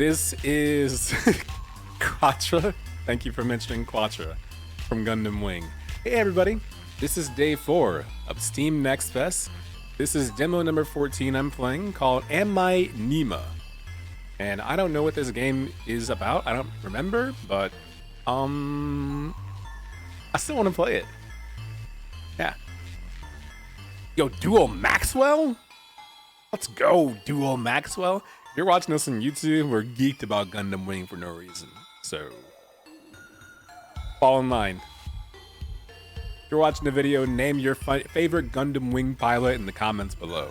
This is Quatra. Thank you for mentioning Quatra from Gundam Wing. Hey everybody, this is day 4 of Steam Next Fest. This is demo number 14 I'm playing called I Nima. And I don't know what this game is about. I don't remember, but I still want to play it. Yeah. Yo, Duo Maxwell? Let's go, Duo Maxwell. If you're watching us on YouTube, we're geeked about Gundam Wing for no reason. So, fall in line. If you're watching the video, name your favorite Gundam Wing pilot in the comments below.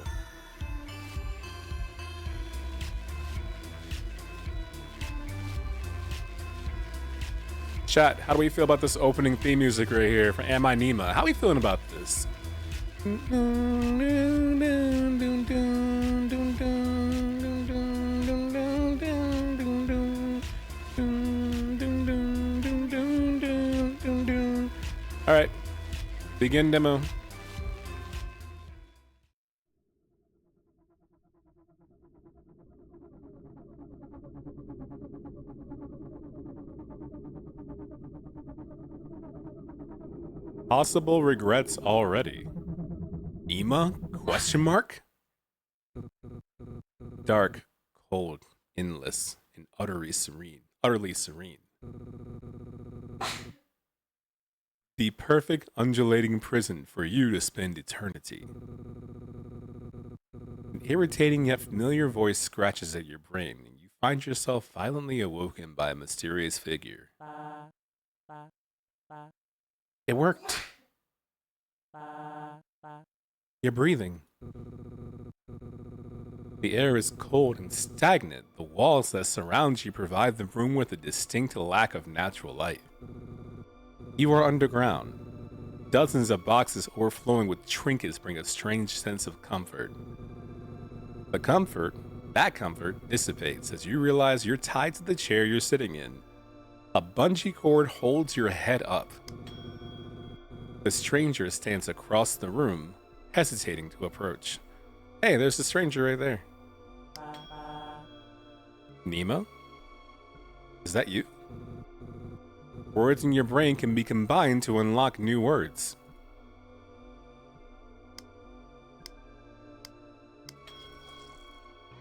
Chat, how do we feel about this opening theme music right here from I Nima? How are we feeling about this? All right, begin demo. Possible regrets already. Nima? Question mark? Dark, cold, endless, and utterly serene. Utterly serene. The perfect undulating prison for you to spend eternity. An irritating yet familiar voice scratches at your brain, and you find yourself violently awoken by a mysterious figure. It worked. You're breathing. The air is cold and stagnant. The walls that surround you provide the room with a distinct lack of natural light. You are underground. Dozens of boxes overflowing with trinkets bring a strange sense of comfort. That comfort dissipates as you realize you're tied to the chair you're sitting in. A bungee cord holds your head up. The stranger stands across the room, hesitating to approach. Hey, there's the stranger right there. Nima? Is that you? Words in your brain can be combined to unlock new words.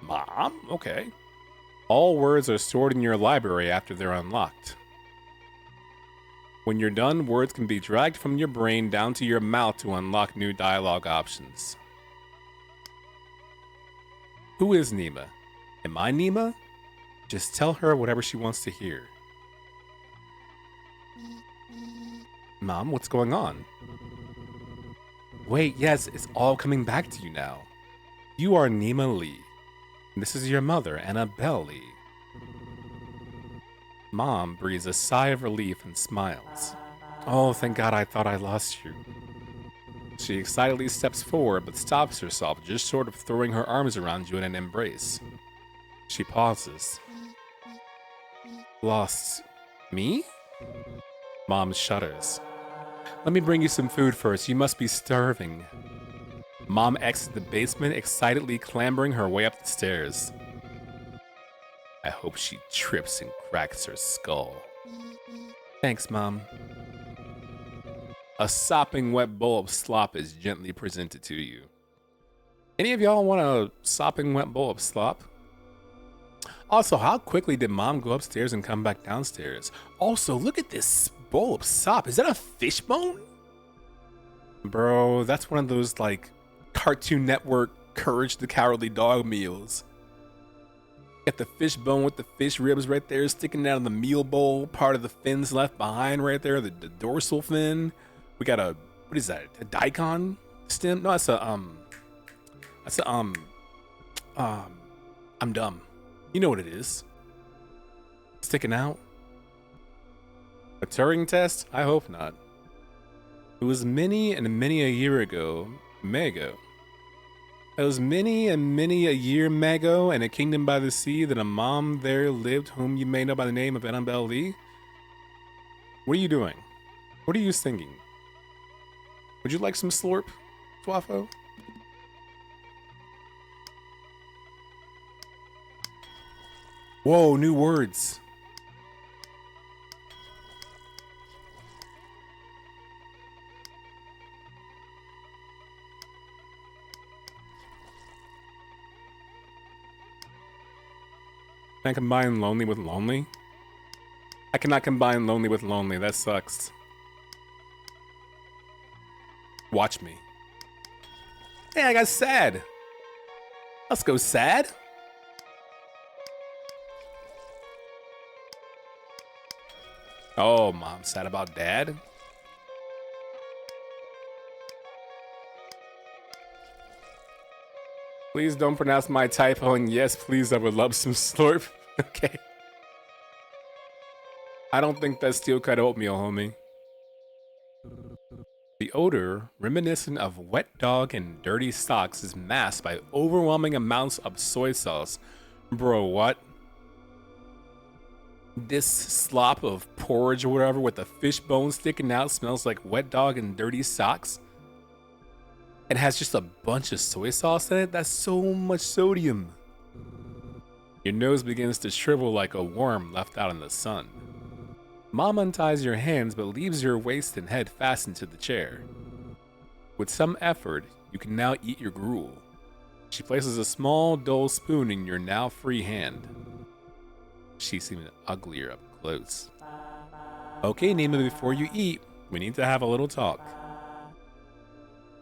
Mom? Okay. All words are stored in your library after they're unlocked. When you're done, words can be dragged from your brain down to your mouth to unlock new dialogue options. Who is Nima? Am I Nima? Just tell her whatever she wants to hear. Mom, what's going on? Wait, yes, it's all coming back to you now. You are Nima Lee. This is your mother, Annabelle Lee. Mom breathes a sigh of relief and smiles. Oh, thank God, I thought I lost you. She excitedly steps forward but stops herself, just sort of throwing her arms around you in an embrace. She pauses. Lost me? Mom shudders. Let me bring you some food first. You must be starving. Mom exits the basement, excitedly clambering her way up the stairs. I hope she trips and cracks her skull. Thanks, Mom. A sopping wet bowl of slop is gently presented to you. Any of y'all want a sopping wet bowl of slop? Also, how quickly did Mom go upstairs and come back downstairs? Also, look at this bowl of sop. Is that a fish bone? Bro, that's one of those like Cartoon Network Courage the Cowardly Dog meals. Got the fish bone with the fish ribs right there sticking out of the meal bowl. Part of the fins left behind right there, the dorsal fin. We got a, what is that? A daikon stem? No, I'm dumb. You know what it is. Sticking out. A Turing test? I hope not. It was many and many a year ago, Mago. It was many and many a year Mago in a kingdom by the sea that a mom there lived whom you may know by the name of Annabelle Lee. What are you doing? What are you singing? Would you like some slurp, Twafo? Whoa, new words. Can I combine lonely with lonely? I cannot combine lonely with lonely. That sucks. Watch me. Hey, I got sad. Let's go sad. Oh, mom sad about dad? Please don't pronounce my typo, and yes, please, I would love some slurp. Okay. I don't think that's steel cut oatmeal, homie. The odor, reminiscent of wet dog and dirty socks, is masked by overwhelming amounts of soy sauce. Bro, what? This slop of porridge or whatever with the fish bone sticking out smells like wet dog and dirty socks? It has just a bunch of soy sauce in it? That's so much sodium. Your nose begins to shrivel like a worm left out in the sun. Mom unties your hands but leaves your waist and head fastened to the chair. With some effort, you can now eat your gruel. She places a small, dull spoon in your now free hand. She seemed uglier up close. Okay, Nima, before you eat, we need to have a little talk.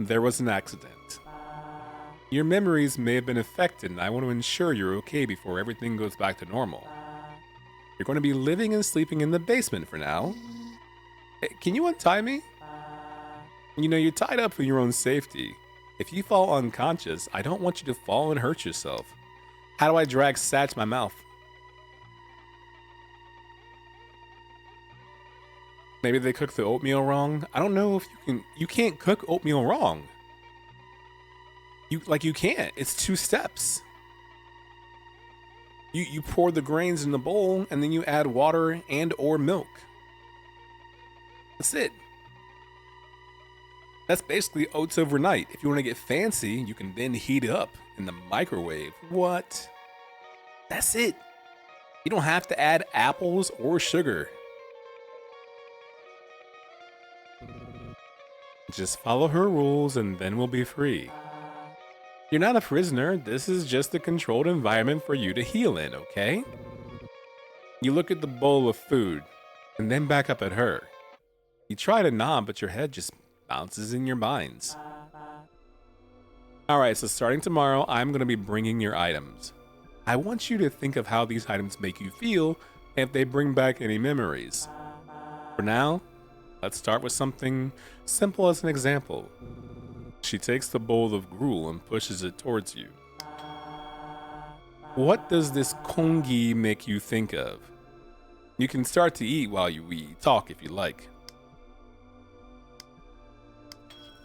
There was an accident. Your memories may have been affected, and I want to ensure you're okay before everything goes back to normal. You're going to be living and sleeping in the basement for now. Hey, can you untie me? You know, you're tied up for your own safety. If you fall unconscious, I don't want you to fall and hurt yourself. How do I drag sad to my mouth? Maybe they cooked the oatmeal wrong. I don't know if you can't cook oatmeal wrong. You can't. It's 2 steps. You pour the grains in the bowl and then you add water and or milk. That's it. That's basically oats overnight. If you want to get fancy, you can then heat it up in the microwave. What? That's it. You don't have to add apples or sugar. Just follow her rules and then we'll be free. You're not a prisoner. This is just a controlled environment for you to heal in, okay? You look at the bowl of food and then back up at her. You try to nod, but your head just bounces in your minds. Alright, so starting tomorrow, I'm going to be bringing your items. I want you to think of how these items make you feel and if they bring back any memories. For now, let's start with something simple as an example. She takes the bowl of gruel and pushes it towards you. What does this kongi make you think of? You can start to eat while we talk if you like.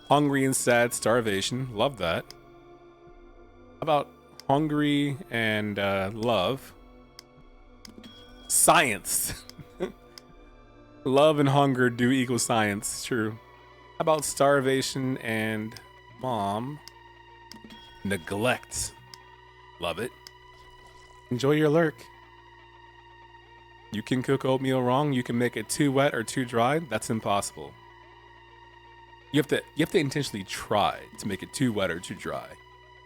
Hungry and sad, starvation. Love that. How about hungry and love? Science. Love and hunger do equal science. True. How about starvation and mom? Neglect. Love it. Enjoy your lurk. You can cook oatmeal wrong. You can make it too wet or too dry. That's impossible. You have to intentionally try to make it too wet or too dry.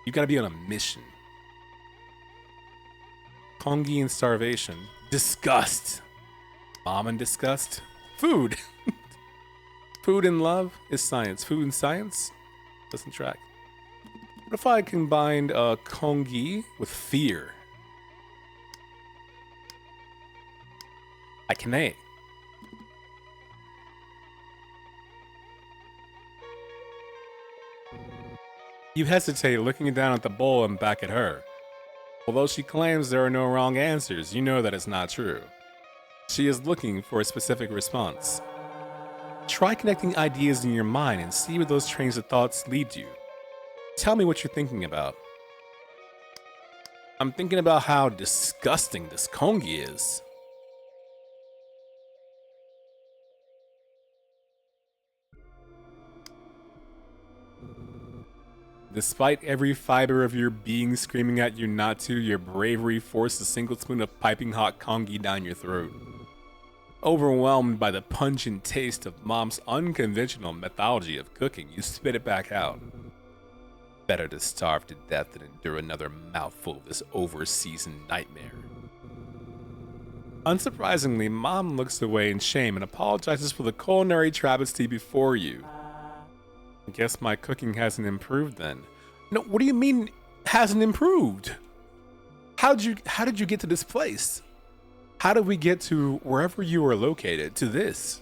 You gotta be on a mission. Kongi and starvation. Disgust. Mom and disgust. Food. Food and love is science. Food and science doesn't track. What if I combined kongi with fear? I can. You hesitate, looking down at the bowl and back at her. Although she claims there are no wrong answers, you know that it's not true. She is looking for a specific response. Try connecting ideas in your mind and see where those trains of thoughts lead you. Tell me what you're thinking about. I'm thinking about how disgusting this kongi is. Despite every fiber of your being screaming at you not to, your bravery forced a single spoon of piping hot congee down your throat. Overwhelmed by the pungent taste of Mom's unconventional methodology of cooking, you spit it back out. Better to starve to death than endure another mouthful of this over-seasoned nightmare. Unsurprisingly, Mom looks away in shame and apologizes for the culinary travesty before you. I guess my cooking hasn't improved then. No, what do you mean hasn't improved? How did you get to this place? How did we get to wherever you were located to this?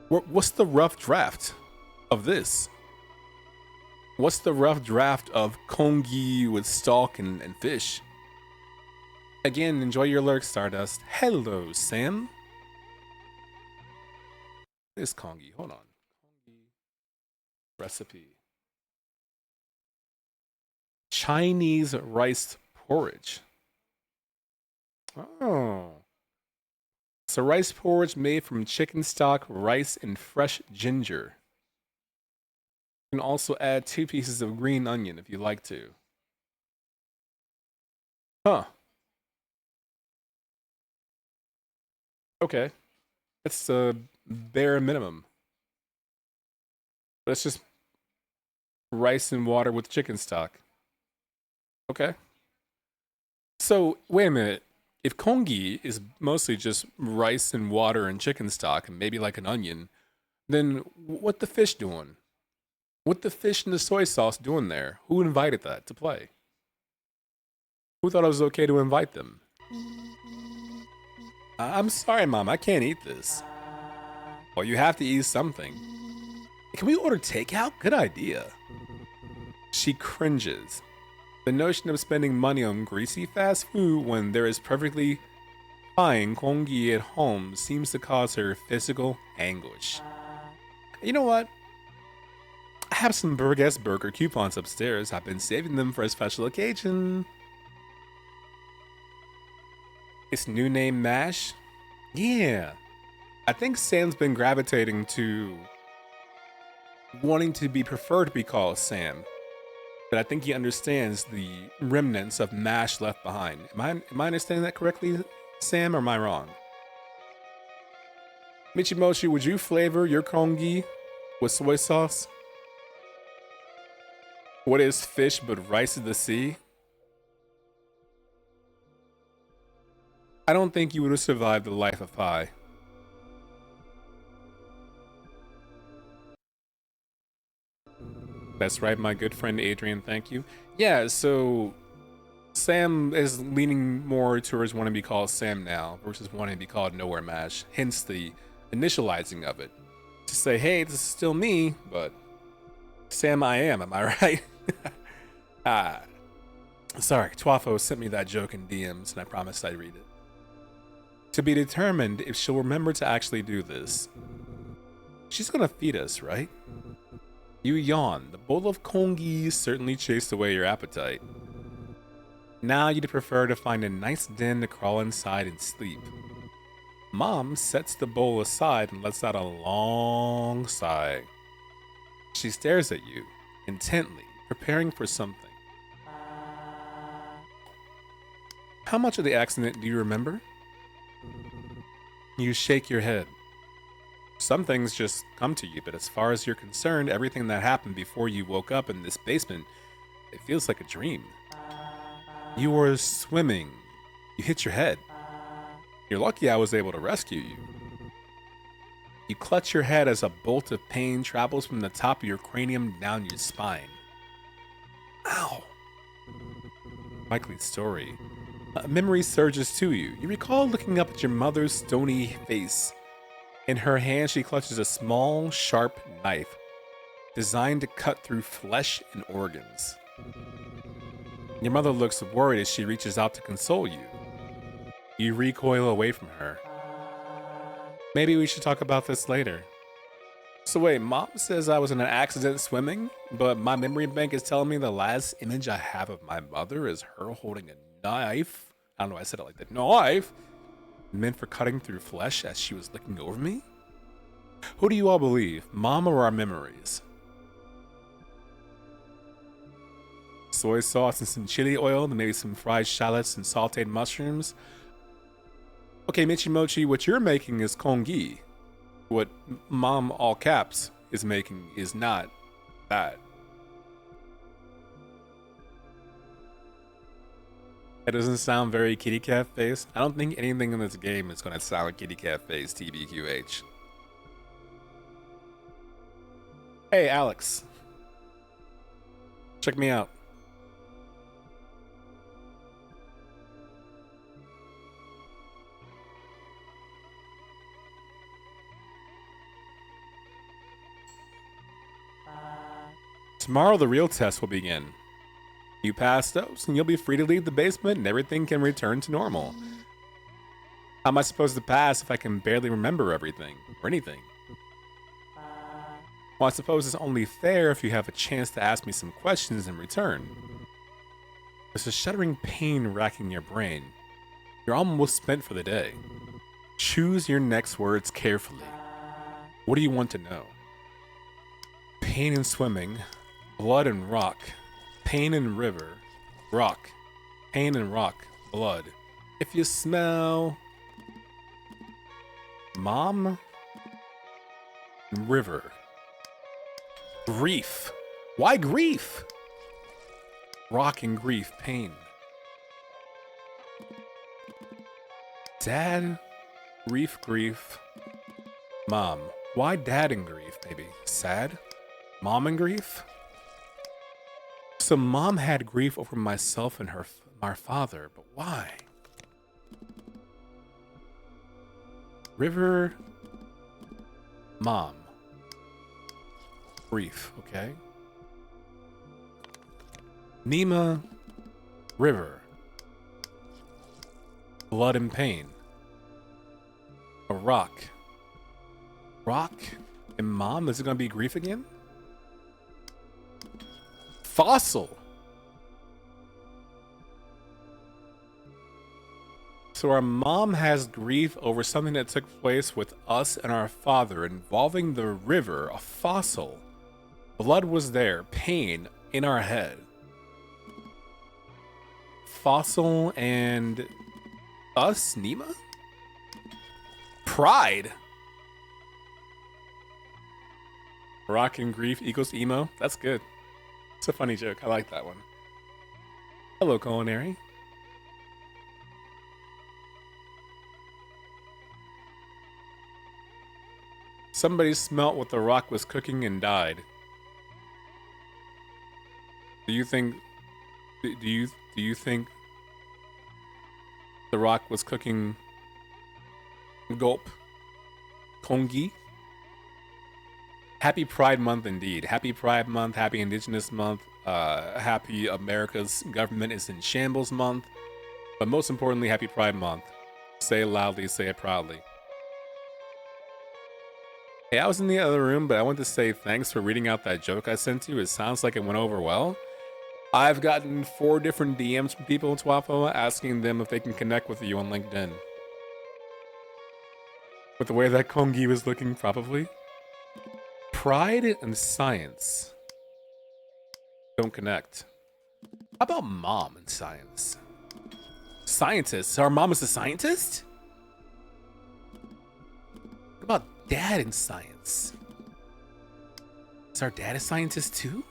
What's the rough draft of this? What's the rough draft of congee with stalk and fish? Again, enjoy your lurk, Stardust. Hello, Sam. This congee, hold on. Congee recipe. Chinese rice porridge. Oh. It's a rice porridge made from chicken stock, rice, and fresh ginger. You can also add 2 pieces of green onion if you like to. Huh. Okay. That's the bare minimum. But it's just rice and water with chicken stock. Okay. So, wait a minute. If congee is mostly just rice and water and chicken stock and maybe like an onion, then what the fish doing? What the fish and the soy sauce doing there? Who invited that to play? Who thought it was okay to invite them? I'm sorry, Mom, I can't eat this. Well, you have to eat something. Can we order takeout? Good idea. She cringes. The notion of spending money on greasy fast food when there is perfectly fine congee at home seems to cause her physical anguish. You know what? I have some Burgess Burger coupons upstairs. I've been saving them for a special occasion. Its new name, MASH? Yeah. I think Sam's been gravitating to wanting to be preferred to be called Sam. But I think he understands the remnants of MASH left behind. Am I understanding that correctly, Sam, or am I wrong? Michimochi, would you flavor your congee with soy sauce? What is fish but rice of the sea? I don't think you would have survived the life of Pi. That's right, my good friend Adrian, thank you. Yeah, so Sam is leaning more towards wanting to be called Sam now versus wanting to be called Nowhere Mash, hence the initializing of it. To say, hey, this is still me, but Sam I am I right? Sorry, Twafo sent me that joke in DMs and I promised I'd read it. To be determined if she'll remember to actually do this. She's gonna feed us, right? You yawn. The bowl of congee certainly chased away your appetite. Now you'd prefer to find a nice den to crawl inside and sleep. Mom sets the bowl aside and lets out a long sigh. She stares at you, intently, preparing for something. How much of the accident do you remember? You shake your head. Some things just come to you, but as far as you're concerned, everything that happened before you woke up in this basement, it feels like a dream. You were swimming. You hit your head. You're lucky I was able to rescue you. You clutch your head as a bolt of pain travels from the top of your cranium down your spine. Ow. Likely story. A memory surges to you. You recall looking up at your mother's stony face. In her hand, she clutches a small, sharp knife designed to cut through flesh and organs. Your mother looks worried as she reaches out to console you. You recoil away from her. Maybe we should talk about this later. So wait, Mom says I was in an accident swimming, but my memory bank is telling me the last image I have of my mother is her holding a knife. I don't know why I said it like that. Knife? Meant for cutting through flesh as she was looking over me? Who do you all believe, Mom or our memories? soy sauce and some chili oil, and maybe some fried shallots and sauteed mushrooms. Okay, Michimochi, what you're making is kongi. What Mom, all caps, is making is not that. That doesn't sound very kitty cat face. I don't think anything in this game is going to sound like kitty cat face, TBQH. Hey, Alex. Check me out. Tomorrow the real test will begin. You pass those and you'll be free to leave the basement and everything can return to normal. How am I supposed to pass if I can barely remember everything or anything? Well, I suppose it's only fair if you have a chance to ask me some questions in return. There's a shuddering pain racking your brain. You're almost spent for the day. Choose your next words carefully. What do you want to know? Pain in swimming, blood and rock, pain in river, rock, pain and rock, blood. If you smell Mom, river, grief. Why grief? Rock and grief, pain. Dad, grief, Mom. Why dad and grief, maybe? Sad? Mom and grief? So Mom had grief over myself and our father, but why? River, Mom. Grief, okay. Nima, river. Blood and pain. A rock. Rock and Mom? Is it gonna be grief again? Fossil. So our mom has grief over something that took place with us and our father involving the river, a fossil. Blood was there, pain in our head. Fossil and us, Nima? Pride. Rock and grief equals emo. That's good. It's a funny joke. I like that one. Hello, Culinary. Somebody smelt what the rock was cooking and died. Do you think the rock was cooking gulp kongi? Happy Pride Month indeed. Happy Pride Month, happy Indigenous Month, happy America's government is in shambles month. But most importantly, happy Pride Month. Say it loudly, say it proudly. Hey, I was in the other room, but I want to say thanks for reading out that joke I sent you. It sounds like it went over well. I've gotten 4 different DMs from people in Twapo asking them if they can connect with you on LinkedIn. With the way that kongi was looking, probably. Pride and science don't connect. How about mom and science? Scientist. Our mom is a scientist? What about dad and science? Is our dad a scientist too?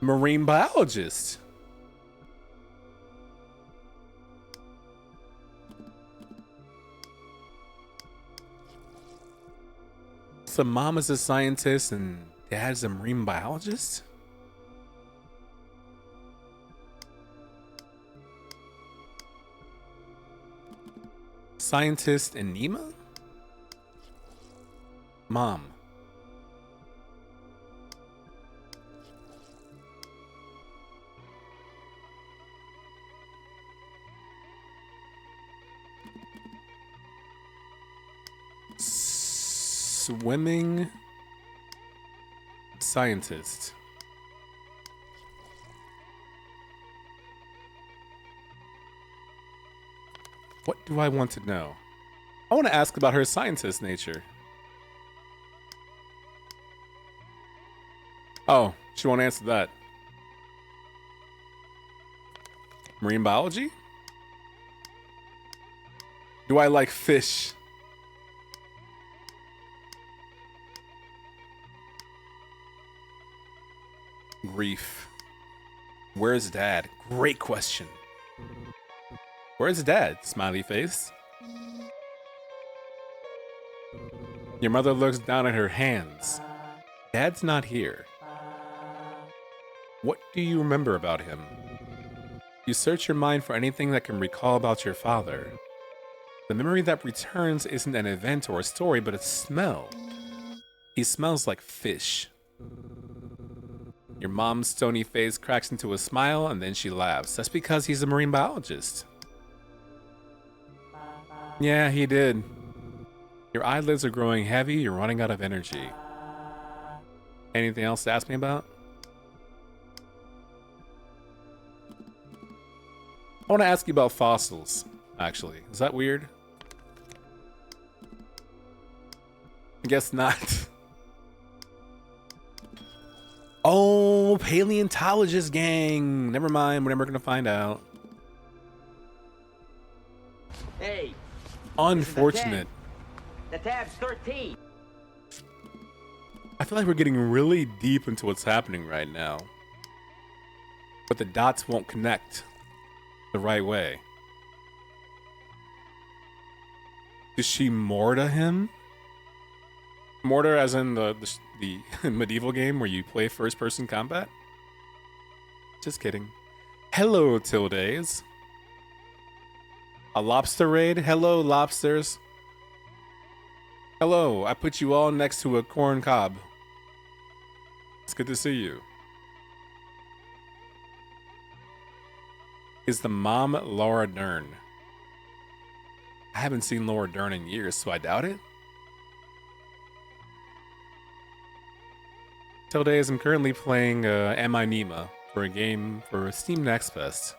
Marine biologist. So mom is a scientist and dad's a marine biologist? Scientist and Nima? Mom. Swimming scientist. What do I want to know? I want to ask about her scientist nature. Oh, she won't answer that. Marine biology? Do I like fish? Grief. Where's Dad? Great question. Where's Dad? Smiley face. Your mother looks down at her hands. Dad's not here. What do you remember about him? You search your mind for anything that can recall about your father. The memory that returns isn't an event or a story, but a smell. He smells like fish. Your mom's stony face cracks into a smile and then she laughs. That's because he's a marine biologist. Yeah, he did. Your eyelids are growing heavy, you're running out of energy. Anything else to ask me about? I want to ask you about fossils, actually. Is that weird? I guess not. Oh, paleontologist gang. Never mind, we're never gonna find out. Hey. Unfortunate. The tab's 13. I feel like we're getting really deep into what's happening right now. But the dots won't connect the right way. Does she mortar him? Mortar as in the medieval game where you play first-person combat? Just kidding. Hello, Tildes. A lobster raid? Hello, lobsters. Hello, I put you all next to a corn cob. It's good to see you. Is the mom Laura Dern? I haven't seen Laura Dern in years, so I doubt it. Tildes, I'm currently playing I Nima for a game for Steam Next Fest.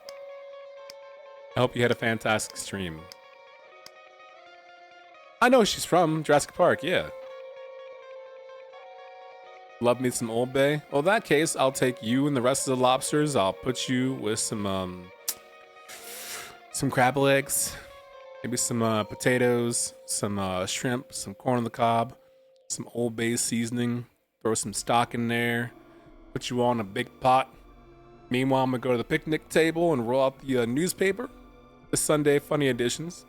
I hope you had a fantastic stream. I know she's from Jurassic Park, yeah. Love me some Old Bay. Well, in that case, I'll take you and the rest of the lobsters. I'll put you with some crab legs, maybe some potatoes, some shrimp, some corn on the cob, some Old Bay seasoning. Throw some stock in there. Put you all in a big pot. Meanwhile, I'm gonna go to the picnic table and roll out the newspaper, the Sunday funny editions.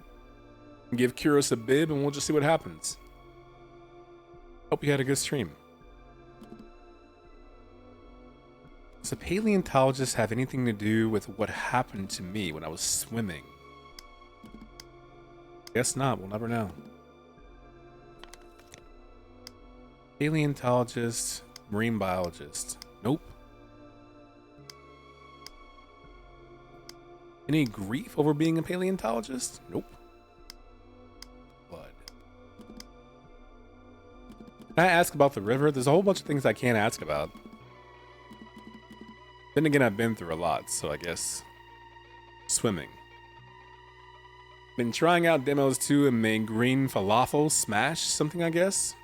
Give Kuros a bib and we'll just see what happens. Hope you had a good stream. Does a paleontologist have anything to do with what happened to me when I was swimming? Guess not, we'll never know. Paleontologist, marine biologist. Nope. Any grief over being a paleontologist? Nope. Can I ask about the river? There's a whole bunch of things I can't ask about. Then again, I've been through a lot, so I guess swimming. Been trying out demos too and made green falafel smash something, I guess.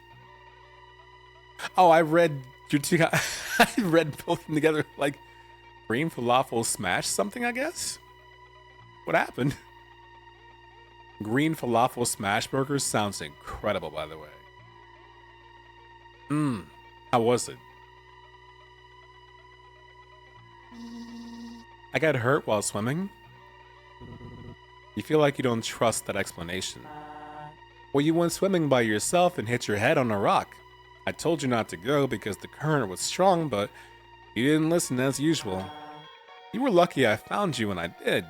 Oh, I read your two. I read both of them together like green falafel smash something, I guess. What happened? Green falafel smash burgers sounds incredible, by the way. How was it? I got hurt while swimming? You feel like you don't trust that explanation. Well, you went swimming by yourself and hit your head on a rock. I told you not to go because the current was strong, but you didn't listen as usual. You were lucky I found you when I did.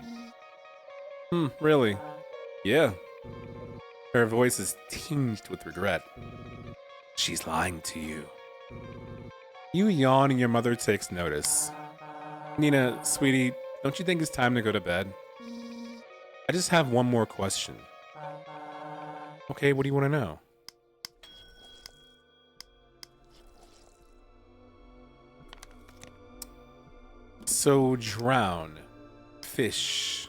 Really? Yeah. Her voice is tinged with regret. She's lying to you. You yawn and your mother takes notice. Nina, sweetie, don't you think it's time to go to bed? I just have one more question. Okay, what do you want to know? So, drown. Fish.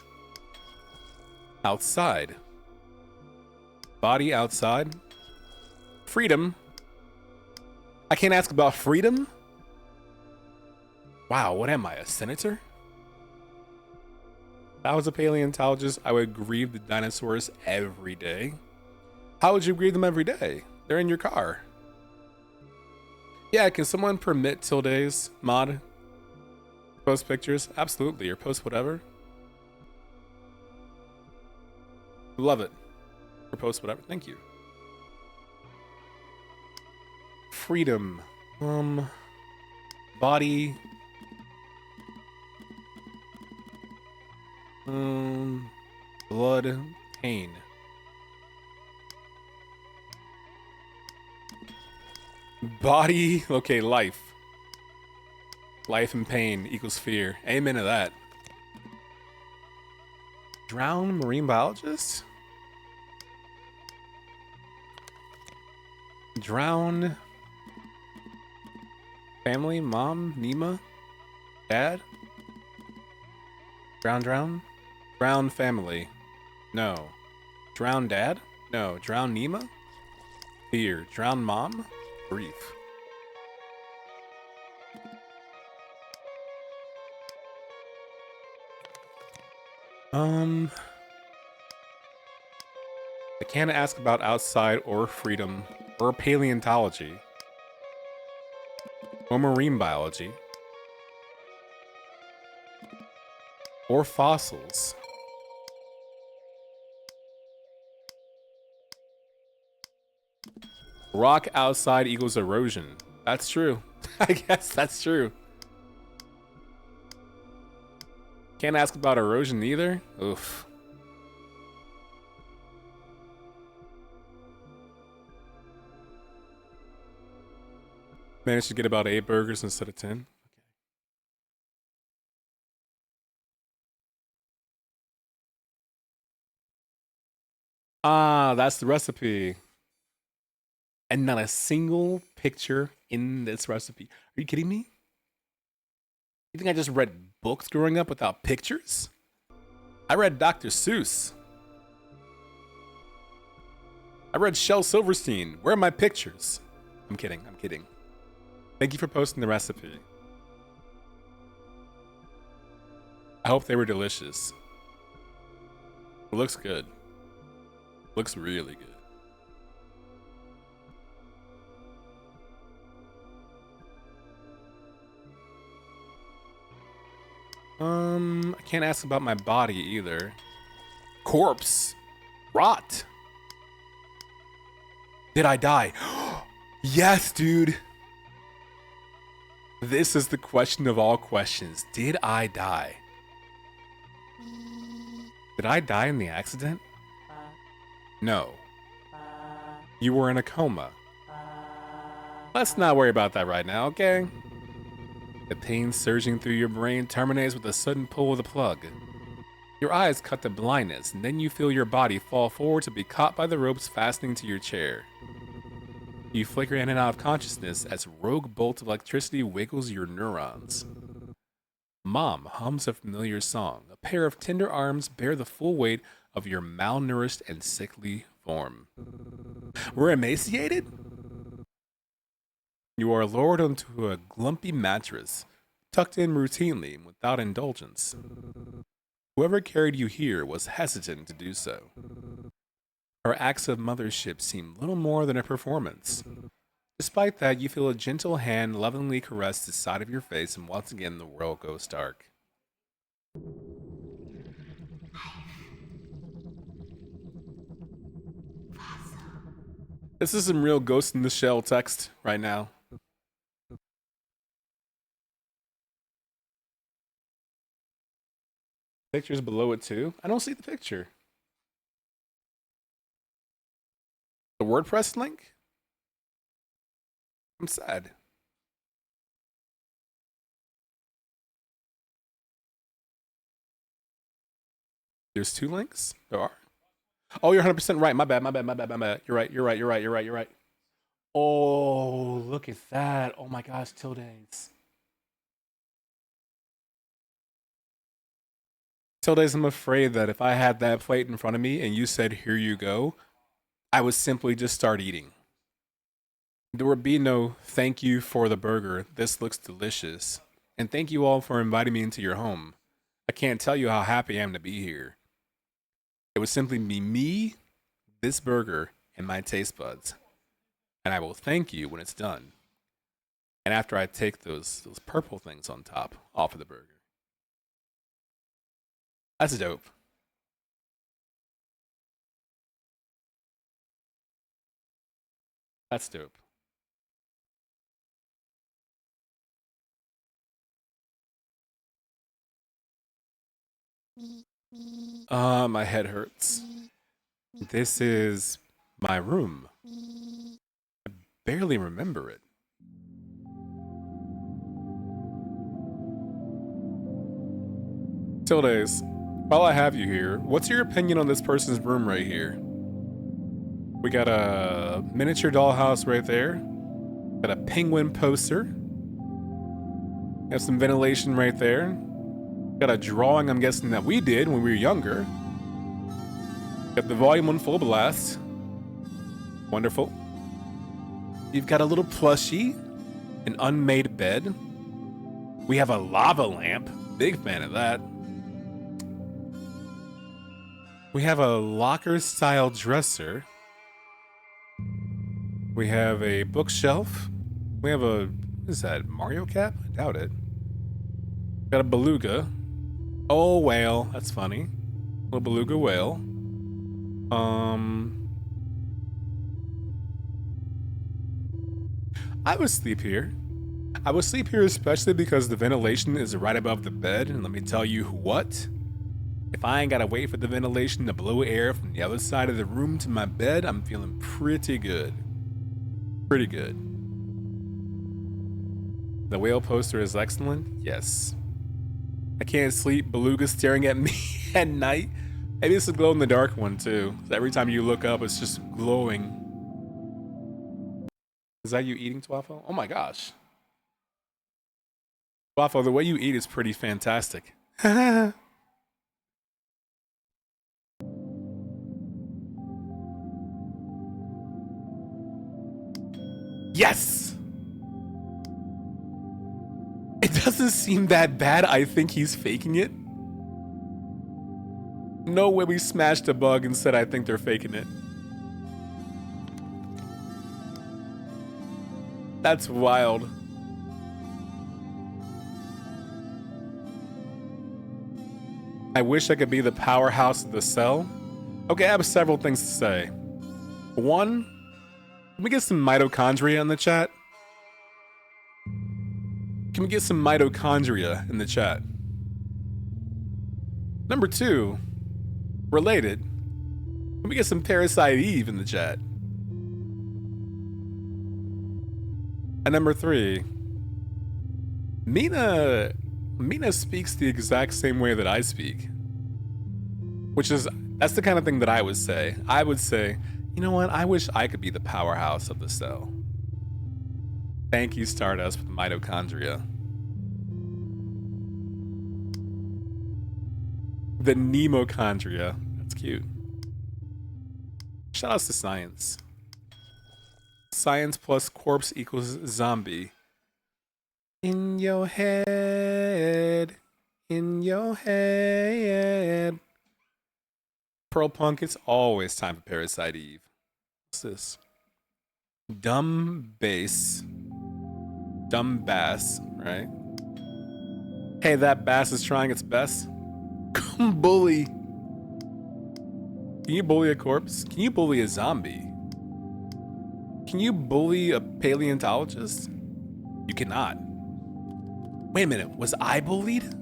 Outside. Body outside. Freedom. I can't ask about freedom? Wow, what am I, a senator? If I was a paleontologist, I would grieve the dinosaurs every day. How would you grieve them every day? They're in your car. Yeah, can someone permit Tilde's mod? Post pictures? Absolutely, or post whatever. Love it. Or post whatever. Thank you. Freedom. Body. Blood. Pain. Body. Okay, life. Life and pain equals fear. Amen to that. Drowned marine biologist? Drowned family? Mom? Nima? Dad? Drown? Drowned family. No. Drowned dad? No. Drowned Nima? Fear. Drowned mom? Grief. I can't ask about outside or freedom or paleontology or marine biology or fossils. Rock outside equals erosion. That's true. I guess that's true. Can't ask about erosion either? Oof. Managed to get about 8 burgers instead of 10. Ah, that's the recipe. And not a single picture in this recipe. Are you kidding me? You think I just read books growing up without pictures? I read Dr. Seuss. I read Shel Silverstein. Where are my pictures? I'm kidding. Thank you for posting the recipe. I hope they were delicious. It looks good. Looks really good. I can't ask about my body either. Corpse. Rot. Did I die? Yes, dude. This is the question of all questions. Did I die? Did I die in the accident? No. You were in a coma. Let's not worry about that right now, okay? The pain surging through your brain terminates with a sudden pull of the plug. Your eyes cut to blindness, and then you feel your body fall forward to be caught by the ropes fastening to your chair. You flicker in and out of consciousness as a rogue bolt of electricity wiggles your neurons. Mom hums a familiar song. A pair of tender arms bear the full weight of your malnourished and sickly form. We're emaciated? You are lowered onto a glumpy mattress, tucked in routinely and without indulgence. Whoever carried you here was hesitant to do so. Her acts of mothership seem little more than a performance. Despite that, you feel a gentle hand lovingly caress the side of your face, and once again the world goes dark. This is some real Ghost in the Shell text right now. Pictures below it too? I don't see the picture. The WordPress link? I'm sad. There's 2 links? There are? Oh, you're 100% right. My bad. You're right. Oh, look at that. Oh my gosh, Tildes. Tildes, I'm afraid that if I had that plate in front of me and you said, here you go, I would simply just start eating. There would be no thank you for the burger. This looks delicious. And thank you all for inviting me into your home. I can't tell you how happy I am to be here. It would simply be me, this burger, and my taste buds. And I will thank you when it's done. And after I take those purple things on top off of the burger. That's dope. That's dope. My head hurts. This is my room. I barely remember it. Tildes, while I have you here, what's your opinion on this person's room right here? We got a miniature dollhouse right there. Got a penguin poster. Got some ventilation right there. Got a drawing, I'm guessing, that we did when we were younger. Got the volume on full blast. Wonderful. You've got a little plushie. An unmade bed. We have a lava lamp. Big fan of that. We have a locker-style dresser. We have a bookshelf. We have a... what is that? Mario cap? I doubt it. Got a beluga. Oh, whale. That's funny. Little beluga whale. I would sleep here. I would sleep here especially because the ventilation is right above the bed. And let me tell you what. If I ain't gotta wait for the ventilation to blow air from the other side of the room to my bed, I'm feeling pretty good. Pretty good. The whale poster is excellent. Yes. I can't sleep. Beluga staring at me at night. Maybe it's a glow in the dark one too. So every time you look up, it's just glowing. Is that you eating, Twaffo? Oh my gosh. Twaffo, the way you eat is pretty fantastic. Yes! It doesn't seem that bad. I think he's faking it. No way we smashed a bug and said I think they're faking it. That's wild. I wish I could be the powerhouse of the cell. Okay, I have several things to say. One, can we get some mitochondria in the chat? Can we get some mitochondria in the chat? Number two, related, can we get some Parasite Eve in the chat? And number three, Mina speaks the exact same way that I speak. Which is, that's the kind of thing that I would say. I would say, you know what? I wish I could be the powerhouse of the cell. Thank you, Stardust, for the mitochondria. The Nemochondria. That's cute. Shout outs to science. Science plus corpse equals zombie. In your head. In your head. Pearl Punk, it's always time for Parasite Eve. What's this? Dumb bass. Dumb bass, right? Hey, that bass is trying its best. Bully. Can you bully a corpse? Can you bully a zombie? Can you bully a paleontologist? You cannot. Wait a minute, was I bullied?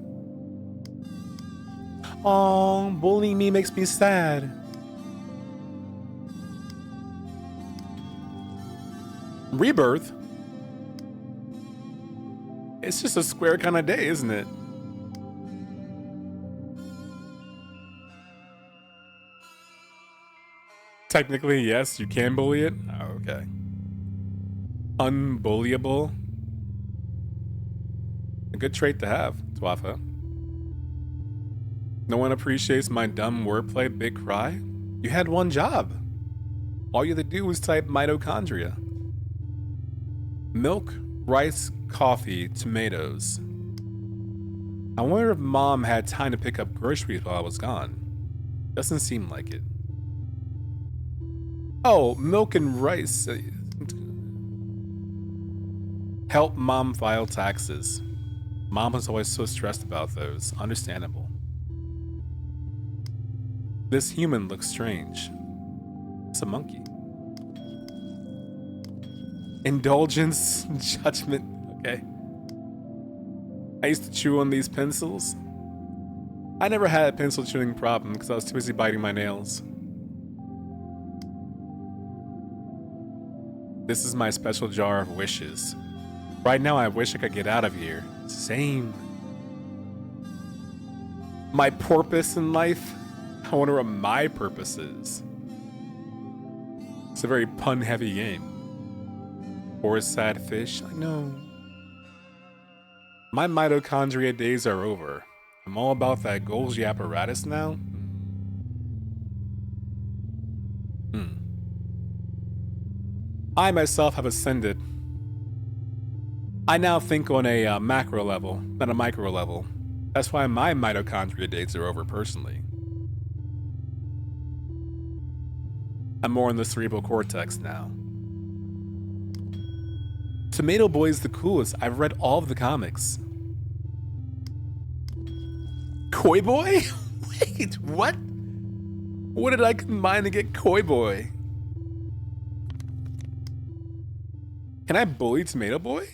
Oh, bullying me makes me sad. Rebirth? It's just a square kind of day, isn't it? Technically, yes, you can bully it. Oh, okay. Unbullyable. A good trait to have, Twafa. No one appreciates my dumb wordplay, big cry. You had one job. All you had to do was type mitochondria. Milk, rice, coffee, tomatoes. I wonder if Mom had time to pick up groceries while I was gone. Doesn't seem like it. Oh, milk and rice. Help Mom file taxes. Mom was always so stressed about those. Understandable. This human looks strange. It's a monkey. Indulgence, judgment. Okay. I used to chew on these pencils. I never had a pencil chewing problem because I was too busy biting my nails. This is my special jar of wishes. Right now, I wish I could get out of here. Same. My purpose in life? I wonder what my purpose is. It's a very pun-heavy game. Or a sad fish, I know. My mitochondria days are over. I'm all about that Golgi apparatus now. I myself have ascended. I now think on a macro level, not a micro level. That's why my mitochondria days are over personally. I'm more in the cerebral cortex now. Tomato Boy's the coolest. I've read all of the comics. Koi Boy? Wait, what? What did I combine to get Koi Boy? Can I bully Tomato Boy?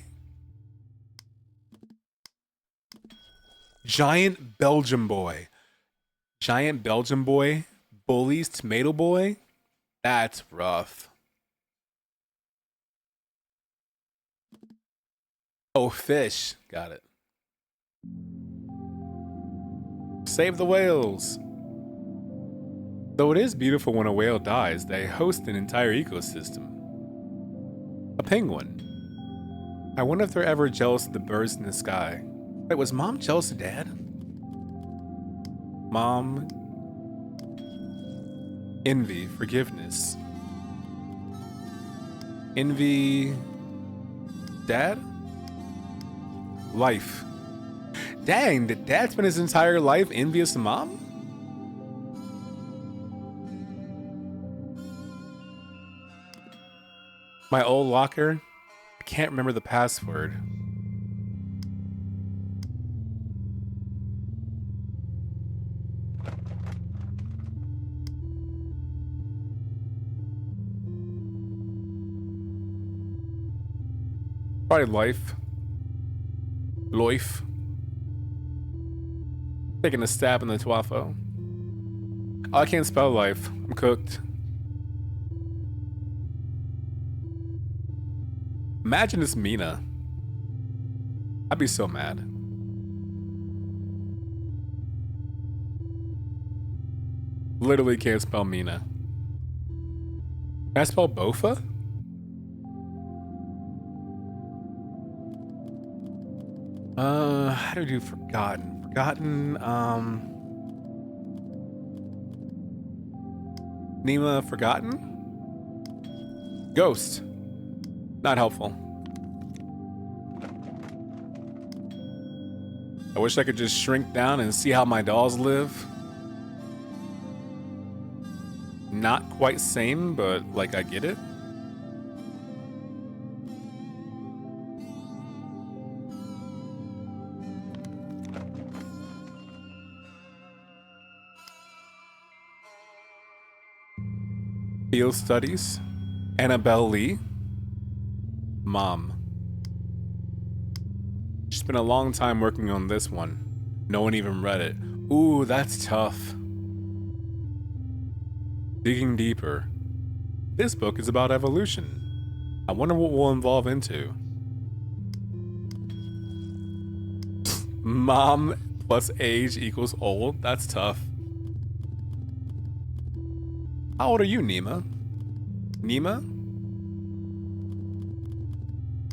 Giant Belgian Boy. Giant Belgian Boy bullies Tomato Boy? That's rough. Oh, fish. Got it. Save the whales. Though it is beautiful when a whale dies, they host an entire ecosystem. A penguin. I wonder if they're ever jealous of the birds in the sky. Wait, was Mom jealous of Dad? Mom. Envy, forgiveness. Envy. Dad? Life. Dang, did Dad spend his entire life envious of Mom? My old locker? I can't remember the password. Probably life. Life. Taking a stab in the twafo. Oh, I can't spell life. I'm cooked. Imagine it's Mina. I'd be so mad. Literally can't spell Mina. Can I spell Bofa? How do we do forgotten? Forgotten, Nima forgotten? Ghost. Not helpful. I wish I could just shrink down and see how my dolls live. Not quite same, but like I get it. Field studies. Annabelle Lee. Mom. She's been a long time working on this one. No one even read it. Ooh, that's tough. Digging deeper. This book is about evolution. I wonder what we'll evolve into. Mom plus age equals old? That's tough. How old are you, Nima? Nima?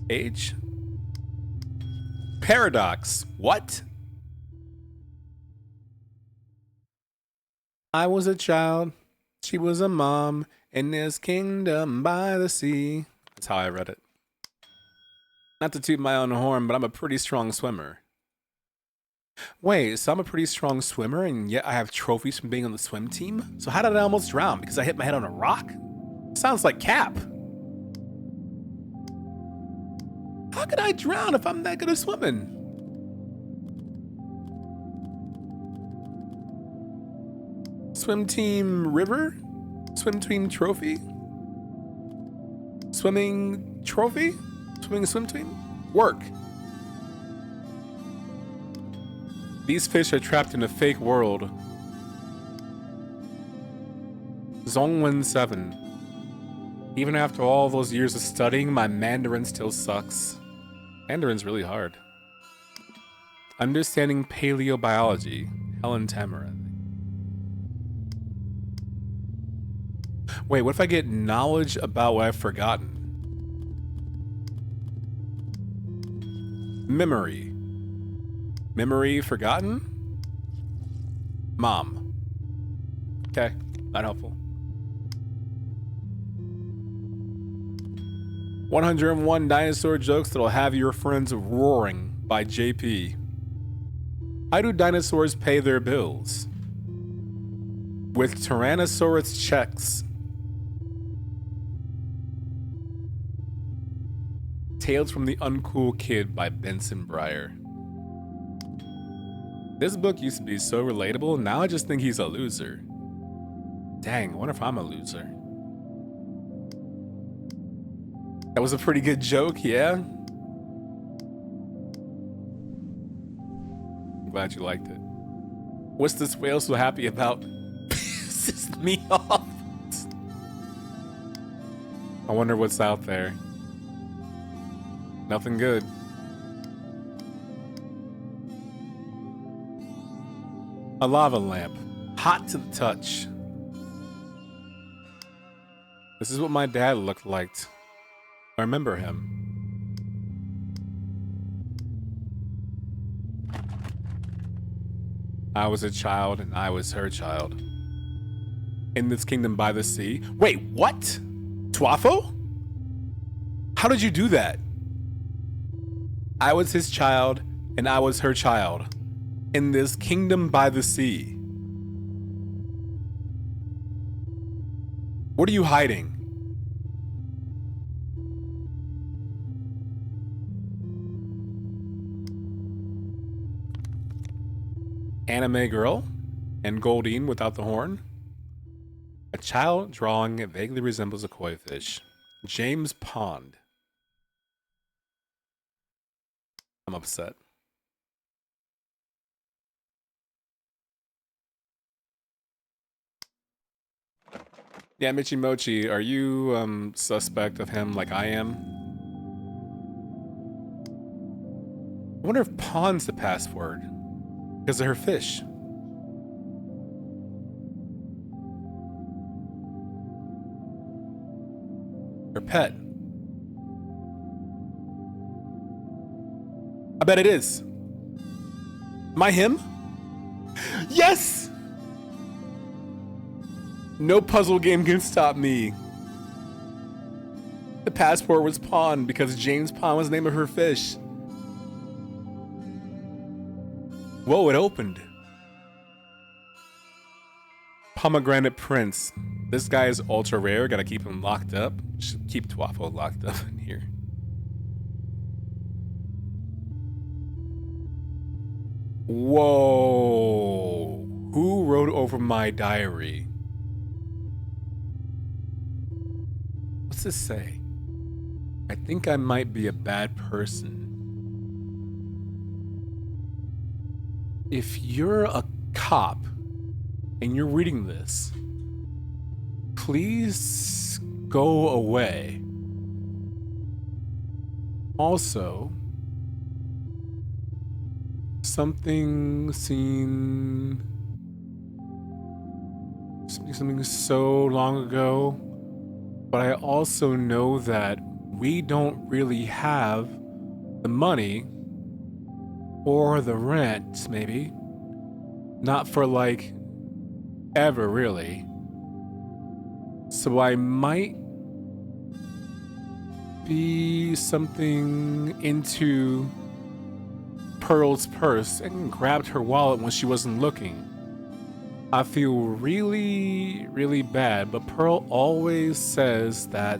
Age? Paradox. What? I was a child. She was a mom. In this kingdom by the sea. That's how I read it. Not to toot my own horn, but I'm a pretty strong swimmer. Wait, so I'm a pretty strong swimmer and yet I have trophies from being on the swim team? So how did I almost drown? Because I hit my head on a rock? Sounds like cap. How could I drown if I'm that good at swimming? Swim team river? Swim team trophy? Swimming trophy? Swimming swim team? Work. These fish are trapped in a fake world. Zongwen 7. Even after all those years of studying, my Mandarin still sucks. Mandarin's really hard. Understanding paleobiology. Helen Tamara. Wait, what if I get knowledge about what I've forgotten? Memory. Memory forgotten? Mom. Okay, not helpful. 101 dinosaur jokes that'll have your friends roaring by JP. How do dinosaurs pay their bills? With Tyrannosaurus checks. Tales from the Uncool Kid by Benson Breyer. This book used to be so relatable, now I just think he's a loser. Dang, I wonder if I'm a loser. That was a pretty good joke, yeah? I'm glad you liked it. What's this whale so happy about? Pisses me off. I wonder what's out there. Nothing good. A lava lamp. Hot to the touch. This is what my dad looked like. I remember him. I was a child and I was her child. In this kingdom by the sea. Wait, what? Tuafo? How did you do that? I was his child and I was her child. In this kingdom by the sea. What are you hiding? Anime girl and Goldine without the horn. A child drawing vaguely resembles a koi fish. James Pond. I'm upset. Yeah, Michimochi, are you suspect of him like I am? I wonder if Pond's the password. Because of her fish. Her pet. I bet it is. Am I him? Yes! No puzzle game can stop me. The passport was Pond because James Pond was the name of her fish. Whoa, it opened. Pomegranate Prince. This guy is ultra rare. Gotta keep him locked up. Should keep Tuafo locked up in here. Whoa. Who wrote over my diary? What's this say? I think I might be a bad person. If you're a cop and you're reading this, please go away. Also, something seen, something so long ago, but I also know that we don't really have the money or the rent, maybe. Not for like ever, really. So I might be something into Pearl's purse and grabbed her wallet when she wasn't looking. I feel really, really bad, but Pearl always says that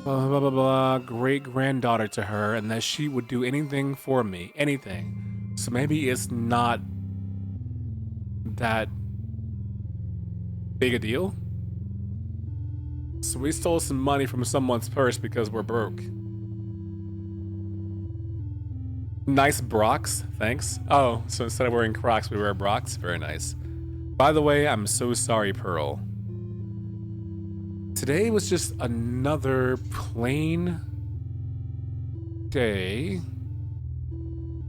blah, blah, blah, blah, great-granddaughter to her and that she would do anything for me. Anything. So maybe it's not that big a deal? So we stole some money from someone's purse because we're broke. Nice Brocs, thanks. Oh, so instead of wearing Crocs, we wear Brocs? Very nice. By the way, I'm so sorry, Pearl. Today was just another plain day.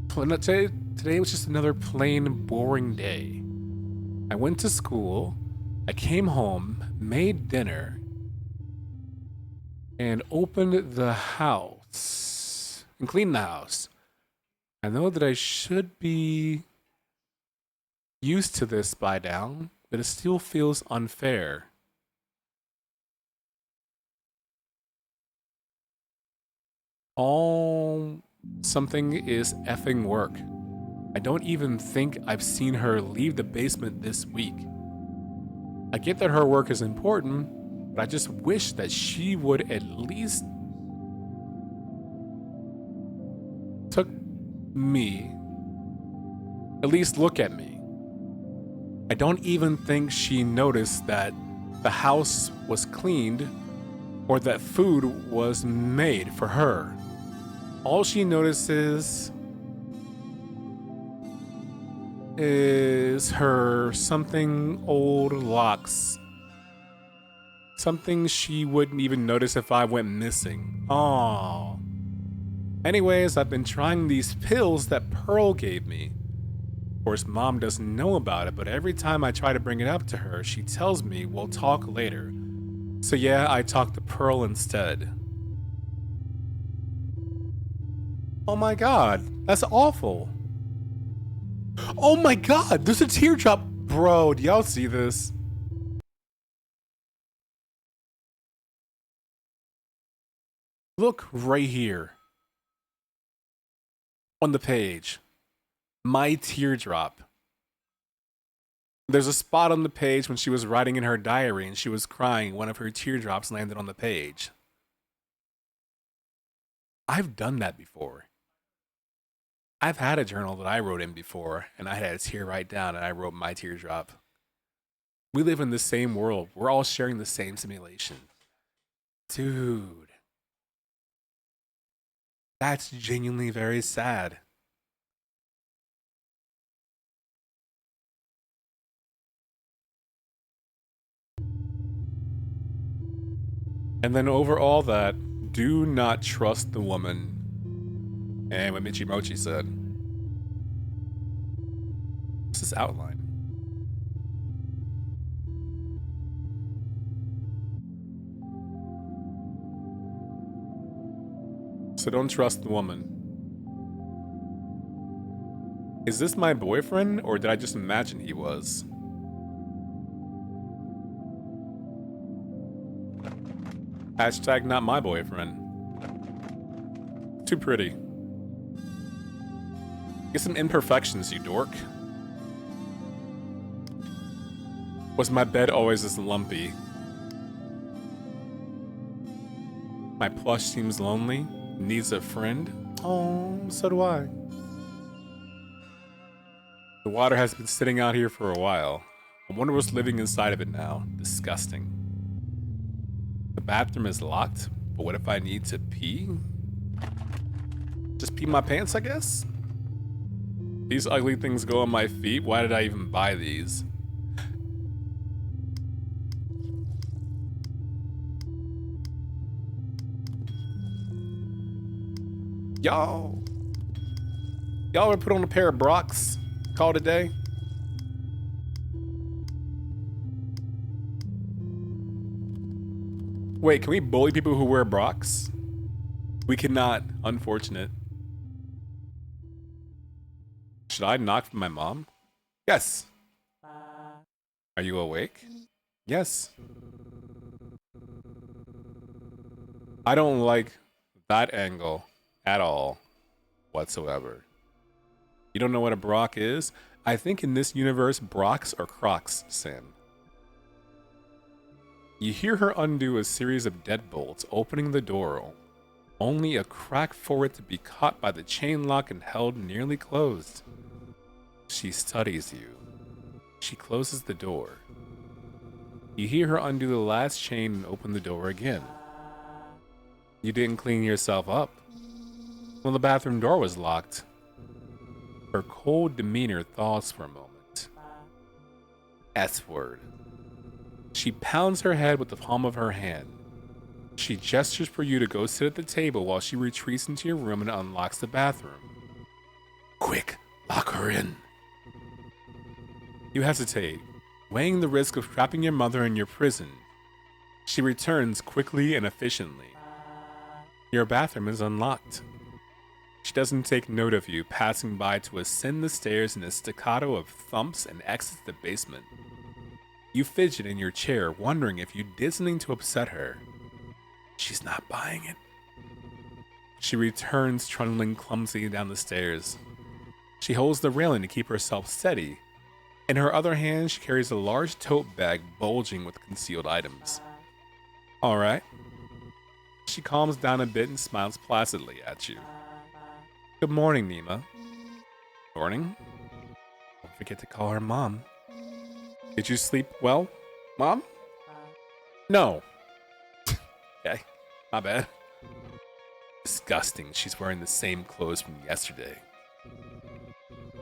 Today was just another plain, boring day. I went to school, I came home, made dinner, and opened the house and cleaned the house. I know that I should be used to this by now, but it still feels unfair. All something is effing work. I don't even think I've seen her leave the basement this week. I get that her work is important, but I just wish that she would at least took me, at least look at me. I don't even think she noticed that the house was cleaned or that food was made for her. All she notices is her something old locks. Something she wouldn't even notice if I went missing. Aww. Anyways, I've been trying these pills that Pearl gave me. Of course, Mom doesn't know about it, but every time I try to bring it up to her, she tells me we'll talk later. So yeah, I talked to Pearl instead. Oh my god, that's awful. Oh my god, there's a teardrop. Bro, do y'all see this? Look right here. On the page. My teardrop. There's a spot on the page when she was writing in her diary and she was crying. One of her teardrops landed on the page. I've done that before. I've had a journal that I wrote in before, and I had a tear right down and I wrote my teardrop. We live in the same world. We're all sharing the same simulation. Dude. That's genuinely very sad. And then over all that, do not trust the woman. And what Michimochi said. What's this outline? So don't trust the woman. Is this my boyfriend, or did I just imagine he was? Hashtag not my boyfriend. Too pretty. Get some imperfections, you dork. Was my bed always this lumpy? My plush seems lonely. Needs a friend. Oh, so do I. The water has been sitting out here for a while. I wonder what's living inside of it now. Disgusting. The bathroom is locked, but what if I need to pee? Just pee my pants, I guess? These ugly things go on my feet. Why did I even buy these? Y'all ever put on a pair of Brocs? Call it a day? Wait, can we bully people who wear Brocs? We cannot. Unfortunate. Should I knock for my mom? Yes. Are you awake? Yes. I don't like that angle at all whatsoever. You don't know what a Brock is? I think in this universe, Brocks are Crocs, Sam. You hear her undo a series of deadbolts, opening the door. Only a crack for it to be caught by the chain lock and held nearly closed. She studies you. She closes the door. You hear her undo the last chain and open the door again. You didn't clean yourself up. Well, the bathroom door was locked. Her cold demeanor thaws for a moment. S-word. She pounds her head with the palm of her hand. She gestures for you to go sit at the table while she retreats into your room and unlocks the bathroom. Quick, lock her in. You hesitate, weighing the risk of trapping your mother in your prison. She returns quickly and efficiently. Your bathroom is unlocked. She doesn't take note of you passing by to ascend the stairs in a staccato of thumps and exits the basement. You fidget in your chair, wondering if you did something to upset her. She's not buying it. She returns trundling clumsily down the stairs. She holds the railing to keep herself steady. In her other hand, she carries a large tote bag bulging with concealed items. All right. She calms down a bit and smiles placidly at you. Good morning, Nima. Morning. Don't forget to call her Mom. Did you sleep well, Mom? No. Okay, my bad. Disgusting, she's wearing the same clothes from yesterday.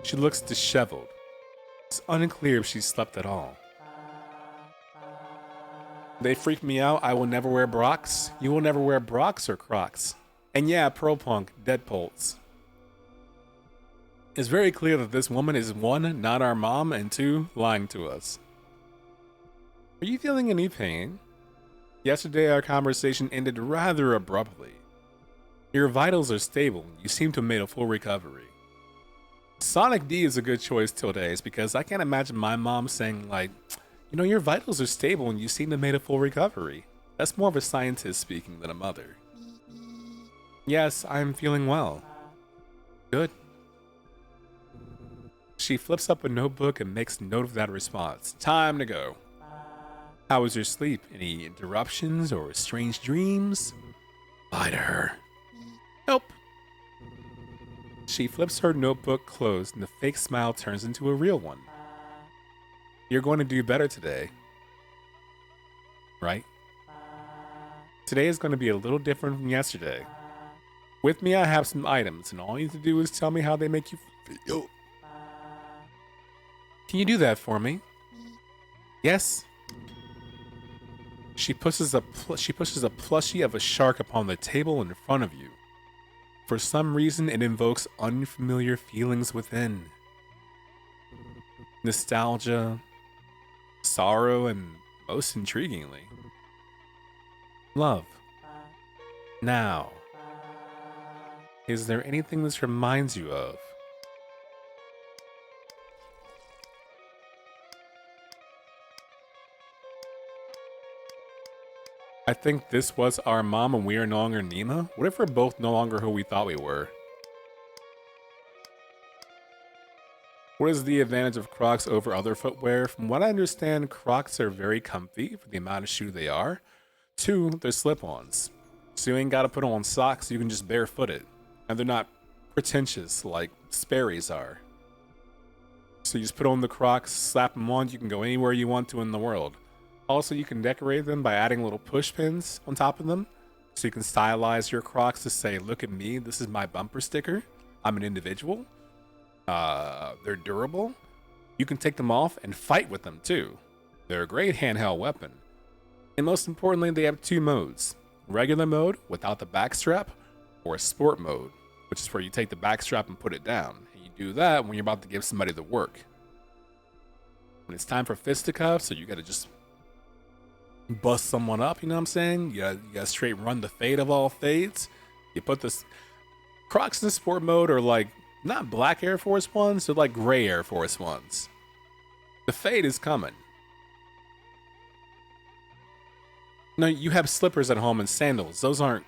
She looks disheveled. It's unclear if she slept at all. They freak me out. I will never wear Brocks. You will never wear Brocks or Crocs. And yeah, Pro Punk, Deadpolts. It's very clear that this woman is one, not our mom, and two, lying to us. Are you feeling any pain? Yesterday, our conversation ended rather abruptly. Your vitals are stable. You seem to have made a full recovery. Sonic D is a good choice Tilda's because I can't imagine my mom saying like, you know, your vitals are stable and you seem to have made a full recovery. That's more of a scientist speaking than a mother. Yes, I'm feeling well. Good. She flips up a notebook and makes note of that response. Time to go. How was your sleep? Any interruptions or strange dreams? Lie to her. Nope. She flips her notebook closed and the fake smile turns into a real one. You're going to do better today. Right? Today is going to be a little different from yesterday. With me, I have some items, and all you need to do is tell me how they make you feel. Can you do that for me? Yes. She pushes a plushie of a shark upon the table in front of you. For some reason, it invokes unfamiliar feelings within. Nostalgia, sorrow, and most intriguingly, love. Now, is there anything this reminds you of? I think this was our mom and we are no longer Nima. What if we're both no longer who we thought we were? What is the advantage of Crocs over other footwear? From what I understand, Crocs are very comfy for the amount of shoe they are. 2, they're slip-ons. So you ain't gotta put on socks, you can just barefoot it. And they're not pretentious like Sperry's are. So you just put on the Crocs, slap them on, you can go anywhere you want to in the world. Also, you can decorate them by adding little push pins on top of them. So you can stylize your Crocs to say, look at me, this is my bumper sticker. I'm an individual. They're durable. You can take them off and fight with them too. They're a great handheld weapon. And most importantly, they have 2 modes. Regular mode, without the back strap, or sport mode, which is where you take the back strap and put it down. And you do that when you're about to give somebody the work. When it's time for fisticuffs, so you gotta just bust someone up, you know what I'm saying? You gotta straight run the fade of all fades. You put this Crocs in sport mode are like not black Air Force Ones, they're like gray Air Force Ones. The fade is coming. No, you have slippers at home and sandals. Those aren't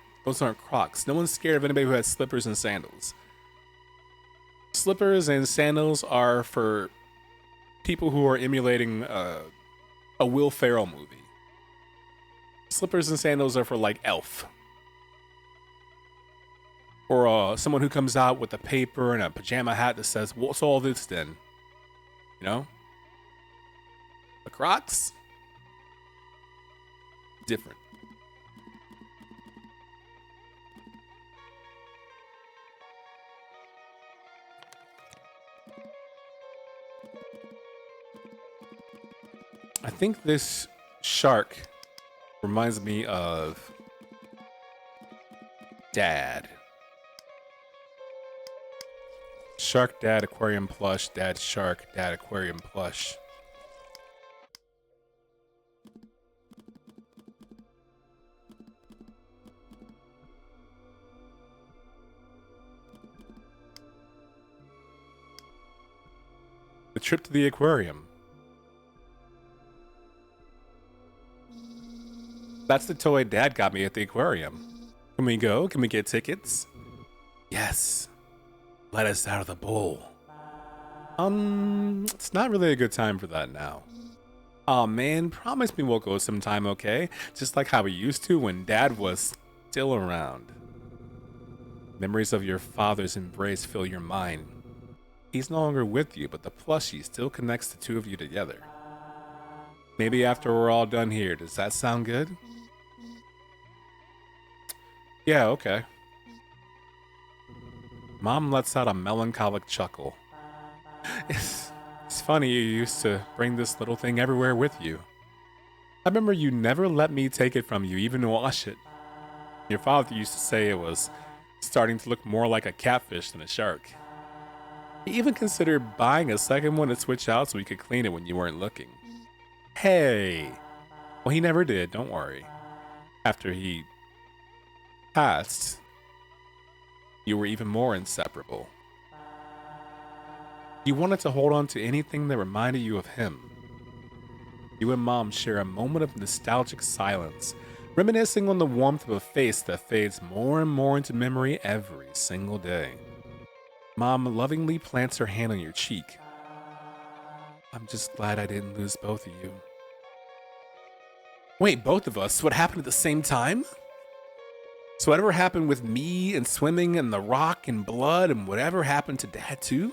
Crocs. No one's scared of anybody who has slippers and sandals. Slippers and sandals are for people who are emulating a Will Ferrell movie. Slippers and sandals are for like Elf. Or someone who comes out with a paper and a pajama hat that says, "What's all this then?" You know? The Crocs? Different. I think this shark reminds me of Dad. Shark Dad Aquarium Plush, Dad Shark, Dad Aquarium Plush. The trip to the aquarium. That's the toy Dad got me at the aquarium. Can we go? Can we get tickets? Yes. Let us out of the bowl. It's not really a good time for that now. Aw man, promise me we'll go sometime, okay? Just like how we used to when Dad was still around. Memories of your father's embrace fill your mind. He's no longer with you, but the plushie still connects the two of you together. Maybe after we're all done here, does that sound good? Yeah, okay. Mom lets out a melancholic chuckle. It's funny you used to bring this little thing everywhere with you. I remember you never let me take it from you, even wash it. Your father used to say it was starting to look more like a catfish than a shark. He even considered buying a second one to switch out so we could clean it when you weren't looking. Hey! Well, he never did, don't worry. After he passed, you were even more inseparable. You wanted to hold on to anything that reminded you of him. You and Mom share a moment of nostalgic silence, reminiscing on the warmth of a face that fades more and more into memory every single day. Mom lovingly plants her hand on your cheek. I'm just glad I didn't lose both of you. Wait, both of us? What happened at the same time? So whatever happened with me and swimming and the rock and blood and whatever happened to Dad too?